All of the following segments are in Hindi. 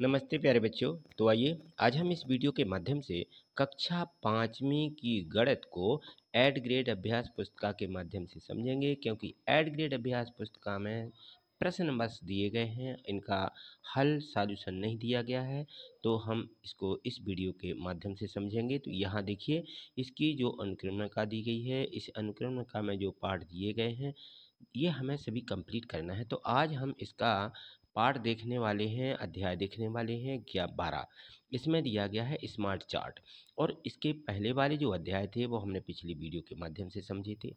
नमस्ते प्यारे बच्चों। तो आइए आज हम इस वीडियो के माध्यम से कक्षा 5वीं की गणित को ऐड ग्रेड अभ्यास पुस्तिका के माध्यम से समझेंगे, क्योंकि ऐड ग्रेड अभ्यास पुस्तिका में प्रश्न नंबर दिए गए हैं, इनका हल सॉल्यूशन नहीं दिया गया है। तो हम इसको इस वीडियो के माध्यम से समझेंगे। तो यहाँ देखिए, इसकी जो अनुक्रमणिका दी गई है, इस अनुक्रमणिका में जो पाठ दिए गए हैं ये हमें सभी कंप्लीट करना है। तो आज हम इसका पाठ देखने वाले हैं, अध्याय देखने वाले हैं 12। इसमें दिया गया है स्मार्ट चार्ट, और इसके पहले वाले जो अध्याय थे वो हमने पिछली वीडियो के माध्यम से समझे थे।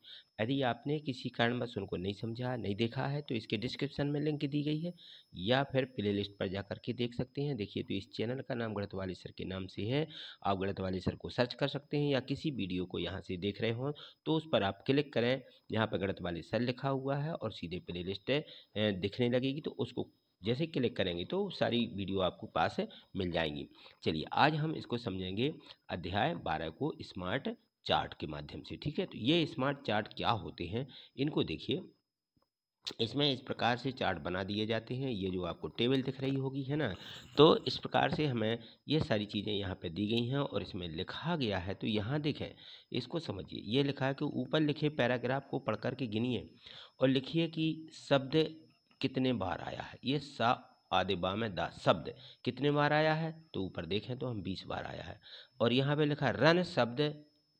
यदि आपने किसी कारणवश उनको नहीं समझा, नहीं देखा है, तो इसके डिस्क्रिप्शन में लिंक दी गई है, या फिर प्ले लिस्ट पर जा करके देख सकते हैं। देखिए, तो इस चैनल का नाम गणित वाले सर के नाम से है। आप गणित वाले सर को सर्च कर सकते हैं, या किसी वीडियो को यहाँ से देख रहे हों तो उस पर आप क्लिक करें, यहाँ पर गणित वाले सर लिखा हुआ है और सीधे प्ले लिस्ट दिखने लगेगी। तो उसको जैसे क्लिक करेंगे तो सारी वीडियो आपको पास मिल जाएंगी। चलिए आज हम इसको समझेंगे अध्याय 12 को स्मार्ट चार्ट के माध्यम से। ठीक है, तो ये स्मार्ट चार्ट क्या होते हैं, इनको देखिए। इसमें इस प्रकार से चार्ट बना दिए जाते हैं। ये जो आपको टेबल दिख रही होगी, है ना, तो इस प्रकार से हमें ये सारी चीज़ें यहाँ पे दी गई हैं और इसमें लिखा गया है। तो यहाँ देखें, इसको समझिए। ये लिखा है कि ऊपर लिखे पैराग्राफ को पढ़ कर के गिनिए और लिखिए कि शब्द कितने बार आया है। ये सा आधे बा में दा शब्द कितने बार आया है, तो ऊपर देखें तो हम 20 बार आया है। और यहाँ पे लिखा रन शब्द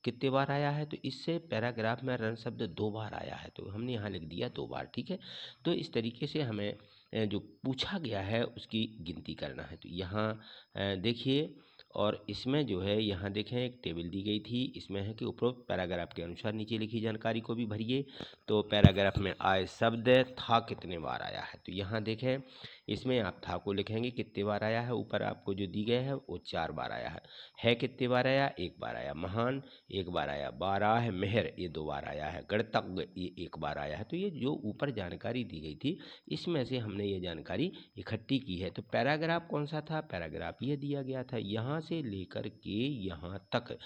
कितने बार आया है, तो इससे पैराग्राफ में रन शब्द 2 बार आया है, तो हमने यहाँ लिख दिया 2 बार। ठीक है, तो इस तरीके से हमें जो पूछा गया है उसकी गिनती करना है। तो यहाँ देखिए, और इसमें जो है यहाँ देखें एक टेबल दी गई थी। इसमें है कि उपरोक्त पैराग्राफ के अनुसार नीचे लिखी जानकारी को भी भरिए। तो पैराग्राफ में आए शब्द था कितने बार आया है, तो यहाँ देखें इसमें आप था को लिखेंगे कितने बार आया है। ऊपर आपको जो दी गए है वो 4 बार आया है कितने बार आया, 1 बार आया। महान 1 बार आया। बारह मेहर ये 2 बार आया है। गणतज्ञ ये 1 बार आया है। तो ये जो ऊपर जानकारी दी गई थी इसमें से हमने ये जानकारी इकट्ठी की है। तो पैराग्राफ कौन सा था, पैराग्राफ ये दिया गया था यहाँ से लेकर के यहाँ तक।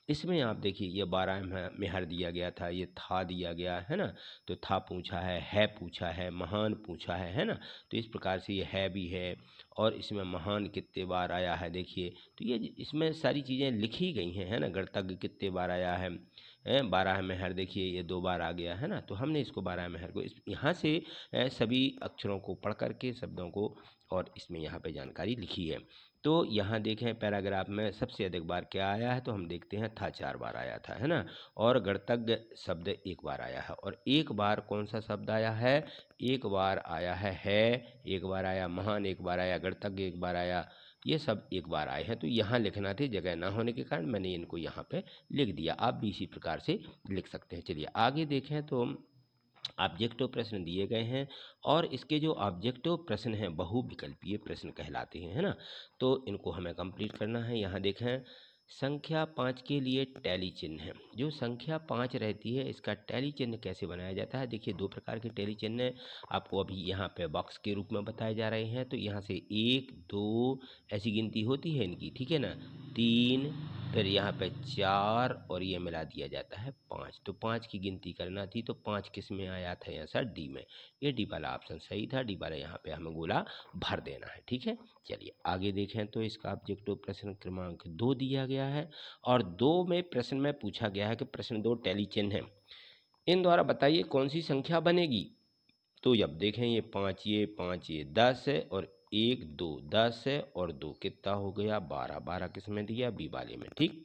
इसमें आप देखिए, ये 12 मेहर दिया गया था, ये था दिया गया है ना, तो था पूछा है पूछा है, महान पूछा है ना। तो इस प्रकार से ये है भी है, और इसमें महान कितने बार आया है देखिए। तो ये इसमें सारी चीज़ें लिखी गई हैं, है ना। गणतज्ञ कितने बार आया है, 12 मेहर देखिए ये 2 बार आ गया है ना। तो हमने इसको 12 मेहर को इस यहाँ से सभी अक्षरों को पढ़ करके शब्दों को, और इसमें यहाँ पे जानकारी लिखी है। तो यहाँ देखें पैराग्राफ में सबसे अधिक बार क्या आया है, तो हम देखते हैं था 4 बार आया था, है ना। और गणतज्ञ शब्द 1 बार आया है। और 1 बार कौन सा शब्द आया है, 1 बार आया है 1 बार आया महान, 1 बार आया गणतज्ञ, 1 बार आया, ये सब 1 बार आए हैं। तो यहाँ लिखना थे, जगह ना होने के कारण मैंने इनको यहाँ पे लिख दिया। आप भी इसी प्रकार से लिख सकते हैं। चलिए आगे देखें, तो ऑब्जेक्टिव प्रश्न दिए गए हैं, और इसके जो ऑब्जेक्टिव प्रश्न हैं बहुविकल्पीय प्रश्न कहलाते हैं, है ना। तो इनको हमें कंप्लीट करना है। यहाँ देखें, संख्या 5 के लिए टैली चिन्ह है। जो संख्या 5 रहती है इसका टैली चिन्ह कैसे बनाया जाता है, देखिए 2 प्रकार के टैली चिन्ह आपको अभी यहाँ पे बॉक्स के रूप में बताए जा रहे हैं। तो यहाँ से 1 2 ऐसी गिनती होती है इनकी, ठीक है ना, 3, फिर यहाँ पे 4, और ये मिला दिया जाता है 5। तो 5 की गिनती करना थी, तो 5 किस में आया था, यहाँ सर डी में। ये डी वाला ऑप्शन सही था, डी वाला यहाँ पे हमें गोला भर देना है। ठीक है, चलिए आगे देखें, तो इसका ऑब्जेक्टिव प्रश्न क्रमांक 2 दिया गया है, और 2 में प्रश्न में पूछा गया है कि प्रश्न 2 टैली चिन्ह है, इन द्वारा बताइए कौन सी संख्या बनेगी। तो जब देखें ये 5 ये 10 है, और 1 2 10 है, और 2 कितना हो गया 12। 12 किस में दिया, बी वाले में। ठीक,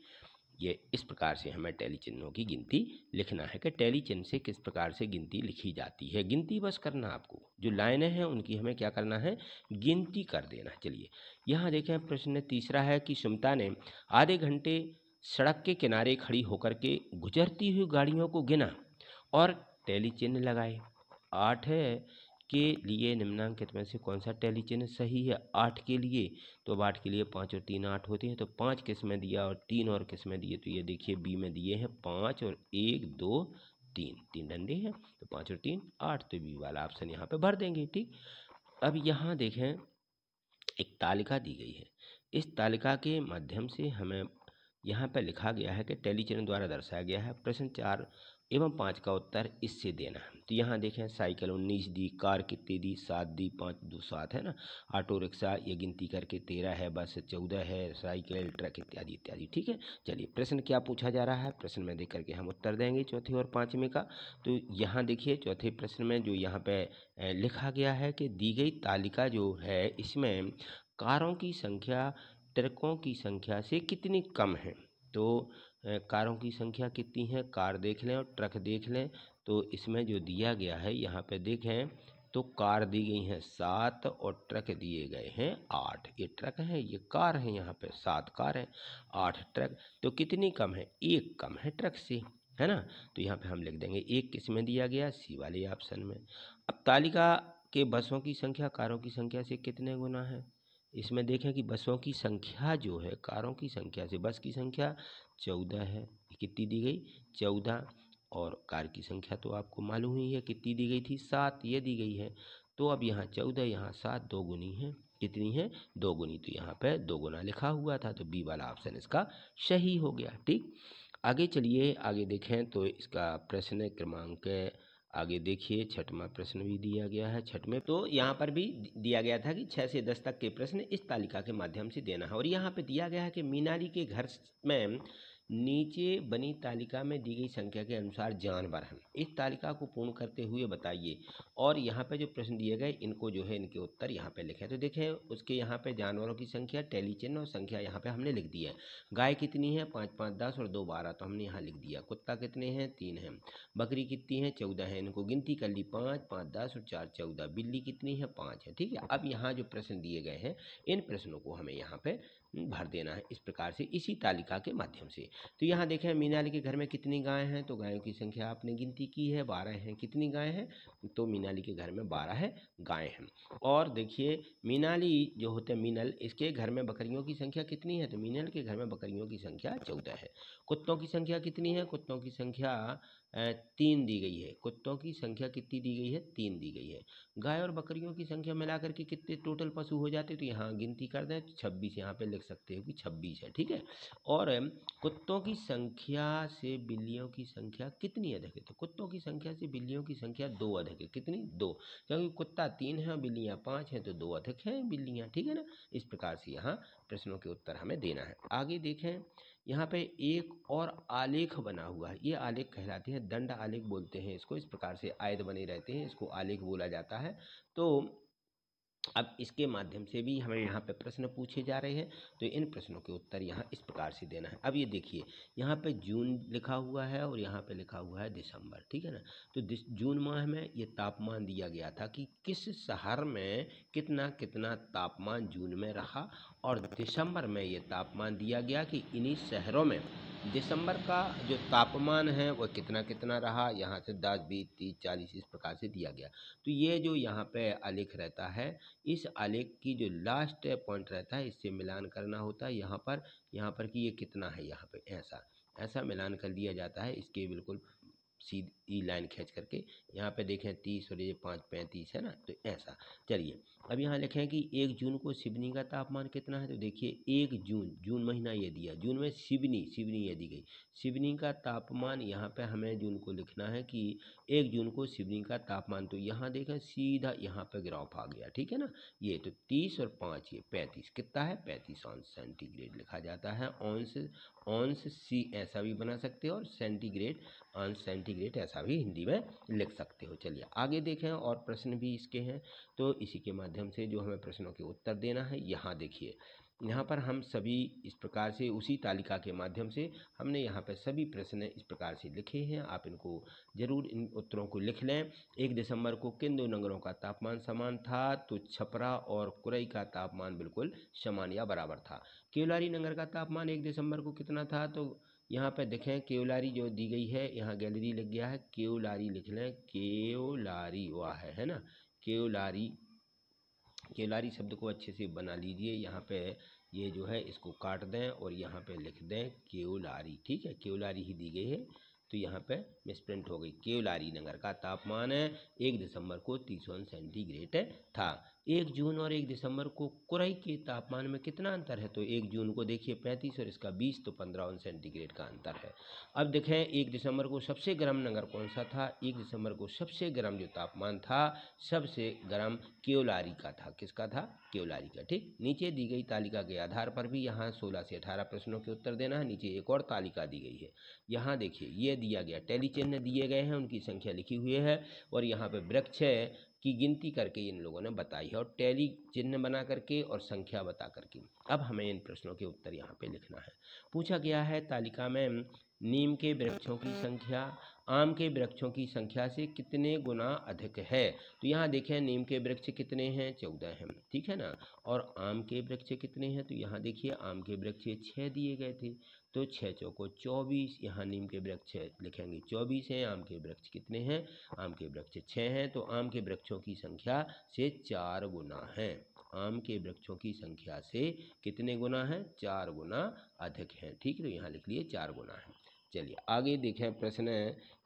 ये इस प्रकार से हमें टैली चिन्हों की गिनती लिखना है कि टैली चिन्ह से किस प्रकार से गिनती लिखी जाती है। गिनती बस करना, आपको जो लाइनें हैं उनकी हमें क्या करना है, गिनती कर देना। चलिए यहाँ देखें, प्रश्न तीसरा है कि सुमिता ने आधे घंटे सड़क के किनारे खड़ी होकर के गुजरती हुई गाड़ियों को गिना और टैली चिन्ह लगाए। 8 है के लिए निम्नांकित में से कौन सा टैली चिन्ह सही है। 8 के लिए, तो अब 8 के लिए 5 और 3 8 होते हैं, तो 5 किस में दिया और 3 और किस में दिए, तो ये देखिए बी में दिए हैं 5 और 1 2 3, 3 डंडे हैं, तो 5 और 3 8, तो बी वाला ऑप्शन यहाँ पे भर देंगे। ठीक, अब यहाँ देखें एक तालिका दी गई है। इस तालिका के माध्यम से हमें यहाँ पर लिखा गया है कि टैली चिन्ह द्वारा दर्शाया गया है। प्रश्न 4 एवं 5 का उत्तर इससे देना है। तो यहाँ देखें साइकिल 19 दी, कार कितनी दी, 7 दी, 5 2 7 है ना। ऑटो रिक्शा ये गिनती करके 13 है, बस 14 है, साइकिल ट्रक इत्यादि इत्यादि। ठीक है, चलिए प्रश्न क्या पूछा जा रहा है, प्रश्न में देख करके हम उत्तर देंगे चौथे और पाँचवें का। तो यहाँ देखिए चौथे प्रश्न में जो यहाँ पे लिखा गया है कि दी गई तालिका जो है इसमें कारों की संख्या ट्रकों की संख्या से कितनी कम है। तो कारों की संख्या कितनी है, कार देख लें और ट्रक देख लें। तो इसमें जो दिया गया है यहाँ पे देखें तो कार दी गई हैं 7 और ट्रक दिए गए हैं 8। ये ट्रक है, ये कार है, यहाँ पे 7 कार है 8 ट्रक। तो कितनी कम है, एक कम है ट्रक से, है ना। तो यहाँ पे हम लिख देंगे एक किस में दिया गया, सी वाले ऑप्शन में। अब तालिका के बसों की संख्या कारों की संख्या से कितने गुना है। इसमें देखें कि बसों की संख्या जो है कारों की संख्या से, बस की संख्या 14 है, कितनी दी गई 14, और कार की संख्या तो आपको मालूम ही है कितनी दी गई थी 7, ये दी गई है। तो अब यहाँ 14 यहाँ 7 दो गुनी है, कितनी है 2 गुनी। तो यहाँ पे 2 गुना लिखा हुआ था, तो बी वाला ऑप्शन इसका सही हो गया। ठीक, आगे चलिए आगे देखें तो इसका प्रश्न क्रमांक आगे देखिए, छठवां प्रश्न भी दिया गया है। छठवें तो यहाँ पर भी दिया गया था कि 6 से 10 तक के प्रश्न इस तालिका के माध्यम से देना है। और यहाँ पे दिया गया है कि मीनाली के घर में नीचे बनी तालिका में दी गई संख्या के अनुसार जानवर हैं, इस तालिका को पूर्ण करते हुए बताइए। और यहाँ पे जो प्रश्न दिए गए इनको जो है इनके उत्तर यहाँ पे लिखे। तो देखें उसके यहाँ पे जानवरों की संख्या टैली चिन्ह और संख्या यहाँ पे हमने लिख दी है। गाय कितनी है 5 5 10 और 2 12, तो हमने यहाँ लिख दिया। कुत्ता कितने हैं 3 हैं। बकरी कितनी है 14 है, इनको गिनती कर ली 5 5 10 और 4 14। बिल्ली कितनी है 5 है। ठीक है, अब यहाँ जो प्रश्न दिए गए हैं इन प्रश्नों को हमें यहाँ पे भर देना है इस प्रकार से इसी तालिका के माध्यम से। तो यहाँ देखें मीनाली के घर में कितनी गाय हैं, तो गायों की संख्या आपने गिनती की है 12 हैं। कितनी गाय हैं, तो मीनाली के घर में 12 है गाय हैं। और देखिए मीनाली जो होते हैं मीनल, इसके घर में बकरियों की संख्या कितनी है, तो मीनल के घर में बकरियों की संख्या 14 है। कुत्तों की संख्या कितनी है, कुत्तों की संख्या 3 दी गई है। कुत्तों की संख्या कितनी दी गई है 3 दी गई है। गाय और बकरियों की संख्या मिलाकर के कितने टोटल पशु हो जाते, तो यहाँ गिनती कर दें 26, यहाँ पे लिख सकते हो कि 26 है। ठीक है, और कुत्तों की संख्या से बिल्लियों की संख्या कितनी अधिक है, तो कुत्तों की संख्या से बिल्लियों की संख्या 2 अधिक है। कितनी 2, क्योंकि कुत्ता 3 है और बिल्लियाँ 5 हैं, तो 2 अधिक है बिल्लियाँ। ठीक है ना, इस प्रकार से यहाँ प्रश्नों के उत्तर हमें देना है। आगे देखें यहाँ पे एक और आलेख बना हुआ है, ये आलेख कहलाते हैं, दंड आलेख बोलते हैं इसको। इस प्रकार से आयत बने रहते हैं, इसको आलेख बोला जाता है। तो अब इसके माध्यम से भी हमें यहाँ पे प्रश्न पूछे जा रहे हैं, तो इन प्रश्नों के उत्तर यहाँ इस प्रकार से देना है। अब ये देखिए यहाँ पे जून लिखा हुआ है और यहाँ पे लिखा हुआ है दिसंबर। ठीक है ना, तो जून माह में ये तापमान दिया गया था कि किस शहर में कितना कितना तापमान जून में रहा, और दिसंबर में ये तापमान दिया गया कि इन्हीं शहरों में दिसंबर का जो तापमान है वह कितना कितना रहा। यहाँ से 10 20 30 40 इस प्रकार से दिया गया। तो ये जो यहाँ पे आलेख रहता है, इस आलेख की जो लास्ट पॉइंट रहता है इससे मिलान करना होता है। यहाँ पर कि ये कितना है, यहाँ पे ऐसा मिलान कर दिया जाता है। इसके बिल्कुल सीधी लाइन खींच करके यहाँ पे देखें 30 और ये 5 35 है ना, तो ऐसा। चलिए अब यहाँ लिखें कि 1 जून को सिवनी का तापमान कितना है, तो देखिए 1 जून महीना ये दिया, जून में सिवनी ये दी गई। सिवनी का तापमान यहाँ पे हमें जून को लिखना है कि 1 जून को सिवनी का तापमान, तो यहाँ देखें सीधा यहाँ पे ग्राफ आ गया। ठीक है ना, ये तो 30 और 5 ये 35, कितना है 35 अंश सेंटीग्रेड लिखा जाता है। अंश सी ऐसा भी बना सकते हो, और सेंटीग्रेड अंश सेंटीग्रेड ऐसा भी हिंदी में लिख सकते हो। चलिए आगे देखें और प्रश्न भी इसके हैं, तो इसी के माध्यम से जो हमें प्रश्नों के उत्तर देना है। यहाँ देखिए यहाँ पर हम सभी इस प्रकार से उसी तालिका के माध्यम से हमने यहाँ पर सभी प्रश्न इस प्रकार से लिखे हैं। आप इनको जरूर इन उत्तरों को लिख लें। 1 दिसंबर को किन 2 नगरों का तापमान समान था, तो छपरा और कुरई का तापमान बिल्कुल समान या बराबर था। केवलारी नगर का तापमान 1 दिसंबर को कितना था, तो यहाँ पे देखें केवलारी जो दी गई है, यहाँ गैलरी लिख गया है, केवलारी लिख लें, केवलारी वह है ना, केवलारी शब्द को अच्छे से बना लीजिए। यहाँ पे ये जो है इसको काट दें और यहाँ पे लिख दें केवलारी। ठीक है, केवलारी ही दी गई है, तो यहाँ पे मिसप्रिंट हो गई। केवलारी नगर का तापमान 1 दिसंबर को 30 सेंटीग्रेड था। 1 जून और 1 दिसंबर को कुरई के तापमान में कितना अंतर है? तो 1 जून को देखिए 35 और इसका 20, तो 15 सेंटीग्रेड का अंतर है। अब देखें 1 दिसंबर को सबसे गर्म नगर कौन सा था? 1 दिसंबर को सबसे गर्म जो तापमान था, सबसे गर्म केवलारी का था। किसका था? केवलारी का। ठीक, नीचे दी गई तालिका के आधार पर भी यहाँ 16 से 18 प्रश्नों के उत्तर देना है। नीचे एक और तालिका दी गई है, यहाँ देखिए ये दिया गया, टेली चिन्ह दिए गए हैं, उनकी संख्या लिखी हुई है और यहाँ पे वृक्ष की गिनती करके इन लोगों ने बताई है और टैली चिन्ह बना करके और संख्या बता करके। अब हमें इन प्रश्नों के उत्तर यहाँ पे लिखना है। पूछा गया है तालिका में नीम के वृक्षों की संख्या आम के वृक्षों की संख्या से कितने गुना अधिक है? तो यहाँ देखें नीम के वृक्ष कितने हैं? 14 हैं, ठीक है ना। और आम के वृक्ष कितने हैं? तो यहाँ देखिए आम के वृक्ष 6 दिए गए थे, तो 6 चौको 24, यहाँ नीम के वृक्ष लिखेंगे 24 हैं। आम के वृक्ष कितने हैं? आम के वृक्ष 6 हैं, तो आम के वृक्षों की संख्या से 4 गुना है। आम के वृक्षों की संख्या से कितने गुना है? 4 गुना अधिक है। ठीक है, तो यहाँ लिख लिए 4 गुना है। चलिए आगे देखें प्रश्न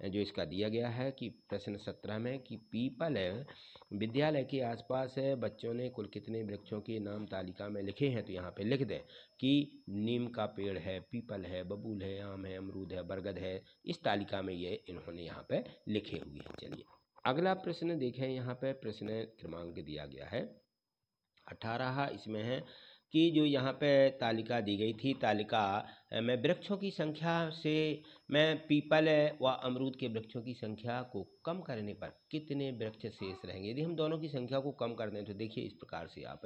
जो इसका दिया गया है कि प्रश्न 17 में कि पीपल विद्यालय के आसपास बच्चों ने कुल कितने वृक्षों के नाम तालिका में लिखे हैं? तो यहाँ पे लिख दें कि नीम का पेड़ है, पीपल है, बबूल है, आम है, अमरूद है, बरगद है। इस तालिका में ये इन्होंने यहाँ पे लिखे हुए हैं। चलिए अगला प्रश्न देखें, यहाँ पे प्रश्न क्रमांक दिया गया है 18। इसमें है कि जो यहाँ पे तालिका दी गई थी, तालिका में वृक्षों की संख्या से मैं पीपल व अमरूद के वृक्षों की संख्या को कम करने पर कितने वृक्ष शेष रहेंगे? यदि हम दोनों की संख्या को कम कर दें तो देखिए इस प्रकार से आप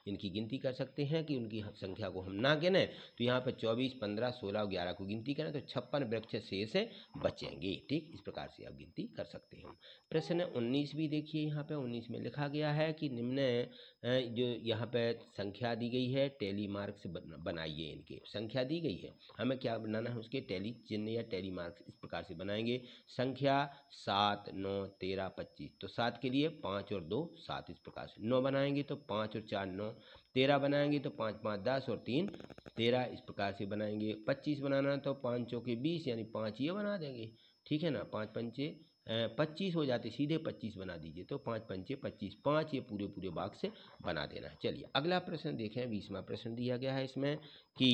इनकी गिनती कर सकते हैं कि उनकी संख्या को हम ना गिनें तो यहाँ पर 24, 15, 16 और 11 को गिनती करें तो 56 वृक्ष शेष बचेंगे। ठीक, इस प्रकार से आप गिनती कर सकते हैं। प्रश्न 19 भी देखिए, यहाँ पे 19 में लिखा गया है कि निम्न जो यहाँ पे संख्या दी गई है टैली मार्क से बनाइए। इनके संख्या दी गई है, हमें क्या बनाना है? उसके टैली चिन्ह या टैली मार्क्स इस प्रकार से बनाएंगे। संख्या 7, 9, 13, 25, तो 7 के लिए 5 और 2 7, इस प्रकार से 9 बनाएंगे तो 5 और 4 9, 13 बनाएंगे तो 5 5 10 और 3 13, इस प्रकार से बनाएंगे। 25 बनाना तो 5 चौके 20 यानी 5 ये बना देंगे। ठीक है ना, 5 पंचे 25 हो जाते, सीधे 25 बना दीजिए तो 5 पंचे 25, 5 ये पूरे बाग से बना देना है। चलिए अगला प्रश्न देखें, 20वां प्रश्न दिया गया है इसमें कि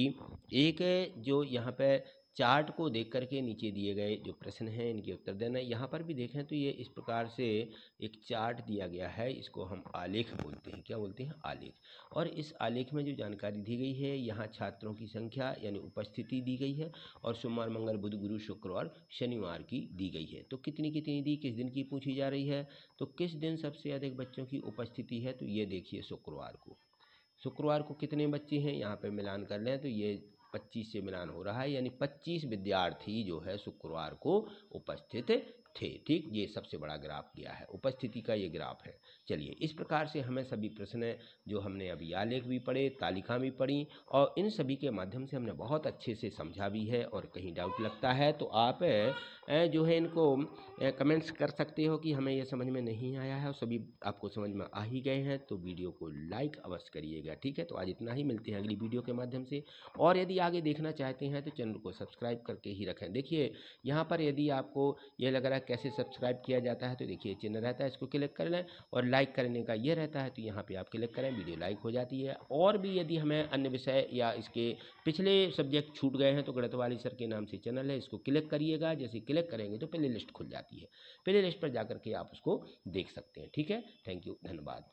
एक जो यहाँ पे चार्ट को देख करके नीचे दिए गए जो प्रश्न हैं इनके उत्तर देना है। यहाँ पर भी देखें तो ये इस प्रकार से एक चार्ट दिया गया है, इसको हम आलेख बोलते हैं। क्या बोलते हैं? आलेख। और इस आलेख में जो जानकारी दी गई है, यहाँ छात्रों की संख्या यानी उपस्थिति दी गई है और सोमवार, मंगल, बुध, गुरु, शुक्र और शनिवार की दी गई है। तो कितनी कितनी दी, किस दिन की पूछी जा रही है? तो किस दिन सबसे अधिक बच्चों की उपस्थिति है? तो ये देखिए शुक्रवार को। शुक्रवार को कितने बच्चे हैं? यहाँ पे मिलान कर लें तो ये 25 से मिलान हो रहा है, यानी 25 विद्यार्थी जो है शुक्रवार को उपस्थित थे। ठीक, ये सबसे बड़ा ग्राफ दिया है, उपस्थिति का ये ग्राफ है। चलिए इस प्रकार से हमें सभी प्रश्न जो हमने अभी आलेख भी पढ़े, तालिका भी पढ़ी और इन सभी के माध्यम से हमने बहुत अच्छे से समझा भी है। और कहीं डाउट लगता है तो आप जो है इनको कमेंट्स कर सकते हो कि हमें ये समझ में नहीं आया है और सभी आपको समझ में आ ही गए हैं तो वीडियो को लाइक अवश्य करिएगा। ठीक है, तो आज इतना ही, मिलते हैं अगली वीडियो के माध्यम से। और यदि आगे देखना चाहते हैं तो चैनल को सब्सक्राइब करके ही रखें। देखिए यहाँ पर यदि आपको ये लग रहा है कैसे सब्सक्राइब किया जाता है तो देखिए चिन्ह रहता है, इसको क्लिक कर लें और लाइक करने का ये रहता है तो यहाँ पे आप क्लिक करें, वीडियो लाइक हो जाती है। और भी यदि हमें अन्य विषय या इसके पिछले सब्जेक्ट छूट गए हैं तो गणित वाली सर के नाम से चैनल है, इसको क्लिक करिएगा। जैसे क्लिक करेंगे तो प्ले लिस्ट खुल जाती है, प्ले लिस्ट पर जाकर के आप उसको देख सकते हैं। ठीक है, थैंक यू, धन्यवाद।